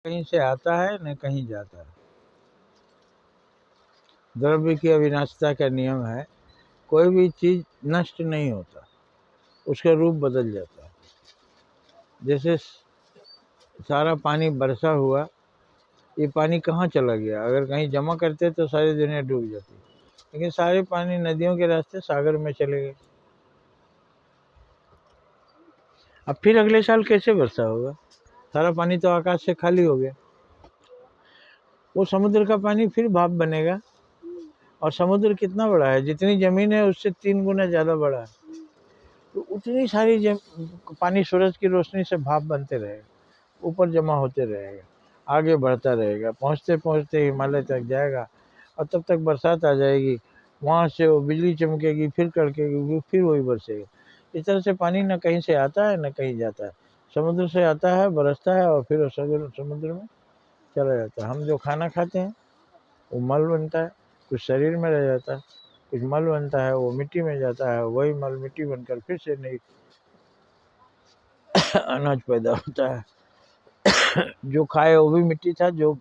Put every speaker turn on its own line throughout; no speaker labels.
कहीं से आता है न कहीं जाता है। द्रव्य की अविनाशिता का नियम है, कोई भी चीज़ नष्ट नहीं होता, उसका रूप बदल जाता है। जैसे सारा पानी बरसा हुआ, ये पानी कहाँ चला गया? अगर कहीं जमा करते तो सारी दुनिया डूब जाती, लेकिन सारे पानी नदियों के रास्ते सागर में चले गए। अब फिर अगले साल कैसे वर्षा होगा? सारा पानी तो आकाश से खाली हो गया। वो समुद्र का पानी फिर भाप बनेगा, और समुद्र कितना बड़ा है? जितनी जमीन है उससे 3 गुना ज़्यादा बड़ा है। तो उतनी सारी पानी सूरज की रोशनी से भाप बनते रहेगा, ऊपर जमा होते रहेगा, आगे बढ़ता रहेगा, पहुँचते पहुँचते हिमालय तक जाएगा, और तब तक बरसात आ जाएगी। वहाँ से वो बिजली चमकेगी, फिर कड़केगी, फिर वही बरसेगा। इस तरह से पानी न कहीं से आता है न कहीं जाता है। समुद्र से आता है, बरसता है, और फिर समुद्र में चला जाता है। हम जो खाना खाते हैं वो मल बनता है, कुछ शरीर में रह जाता है, कुछ मल बनता है, वो मिट्टी में जाता है, वही मल मिट्टी बनकर फिर से नई अनाज पैदा होता है। जो खाए वो भी मिट्टी था, जो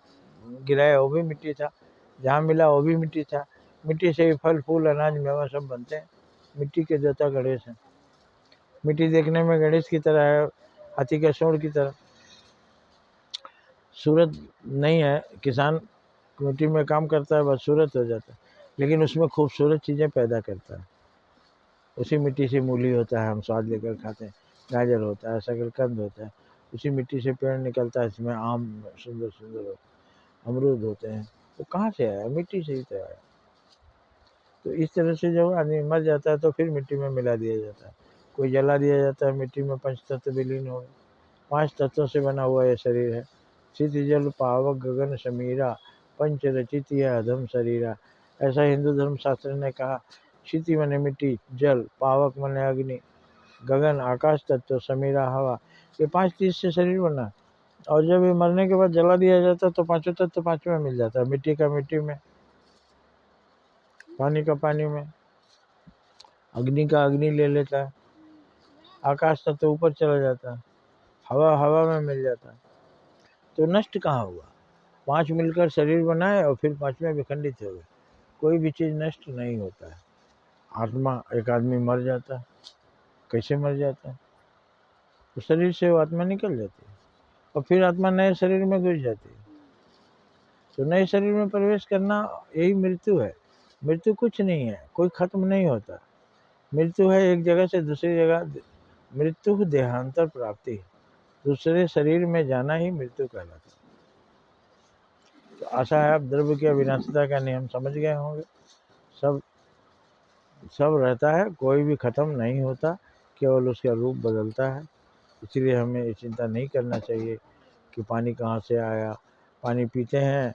गिराया वो भी मिट्टी था, जहाँ मिला वो भी मिट्टी था। मिट्टी से ही फल फूल अनाज मेवा सब बनते हैं। मिट्टी के देवता गणेश हैं। मिट्टी देखने में गणेश की तरह है, हाथी के सूंड की तरह। सूरत नहीं है, किसान मिट्टी में काम करता है, बस सूरत हो जाता है, लेकिन उसमें खूबसूरत चीज़ें पैदा करता है। उसी मिट्टी से मूली होता है, हम स्वाद लेकर खाते हैं। गाजर होता है, शकरकंद होता है, उसी मिट्टी से पेड़ निकलता है, इसमें आम सुंदर सुंदर होते हैं, अमरूद होते हैं। तो कहाँ से आया? मिट्टी से ही तो आया। तो इस तरह से जब आदमी मर जाता है तो फिर मिट्टी में मिला दिया जाता है, कोई जला दिया जाता है, मिट्टी में पंचतत्व विलीन हो गए। 5 तत्वों से बना हुआ ये शरीर है। क्षिति जल पावक गगन समीरा, पंच रचित यह अधम शरीरा। ऐसा हिंदू धर्म शास्त्र ने कहा। क्षिति मने मिट्टी, जल, पावक मने अग्नि, गगन आकाश तत्व, समीरा हवा, ये 5 चीज से शरीर बना। और जब ये मरने के बाद जला दिया जाता है तो पांचों तत्व पांचों में मिल जाता है। मिट्टी का मिट्टी में, पानी का पानी में, अग्नि का अग्नि ले लेता है, आकाश तत्व ऊपर चला जाता है, हवा हवा में मिल जाता है। तो नष्ट कहाँ हुआ? 5 मिलकर शरीर बनाए और फिर 5वें विखंडित हो गए। कोई भी चीज़ नष्ट नहीं होता है। आत्मा, एक आदमी मर जाता है, कैसे मर जाता है? तो शरीर से वो आत्मा निकल जाती है, और फिर आत्मा नए शरीर में घुस जाती है। तो नए शरीर में प्रवेश करना यही मृत्यु है। मृत्यु कुछ नहीं है, कोई खत्म नहीं होता। मृत्यु है एक जगह से दूसरी जगह, मृत्यु देहांतर प्राप्ति, दूसरे शरीर में जाना ही मृत्यु कहलाता है। तो आशा है आप द्रव्य की अविनाशिता का नियम समझ गए होंगे। सब सब रहता है, कोई भी खत्म नहीं होता, केवल उसका रूप बदलता है। इसलिए हमें ये चिंता नहीं करना चाहिए कि पानी कहाँ से आया। पानी पीते हैं,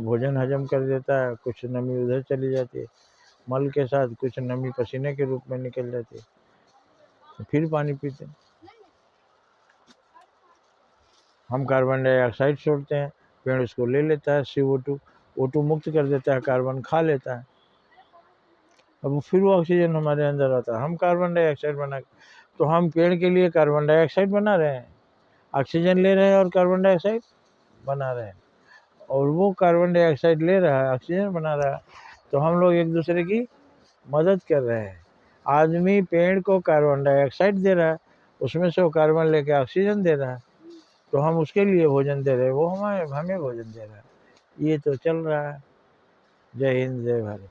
भोजन हजम कर देता है, कुछ नमी उधर चली जाती है, मल के साथ कुछ नमी पसीने के रूप में निकल जाती है, तो फिर पानी पीते हैं। हम कार्बन डाइऑक्साइड छोड़ते हैं, पेड़ उसको ले लेता है, CO2 O2 मुक्त कर देता है, कार्बन खा लेता है। अब फिर वो ऑक्सीजन हमारे अंदर आता है, हम कार्बन डाइऑक्साइड बना, तो हम पेड़ के लिए कार्बन डाइऑक्साइड बना रहे हैं, ऑक्सीजन ले रहे हैं और कार्बन डाइऑक्साइड बना रहे हैं, और वो कार्बन डाइऑक्साइड ले रहा है, ऑक्सीजन बना रहा है। तो हम लोग एक दूसरे की मदद कर रहे हैं। आदमी पेड़ को कार्बन डाइऑक्साइड दे रहा है, उसमें से वो कार्बन लेके ऑक्सीजन दे रहा है, तो हम उसके लिए भोजन दे रहे हैं, वो हमें भोजन दे रहा है। ये तो चल रहा है। जय हिंद, जय भारत।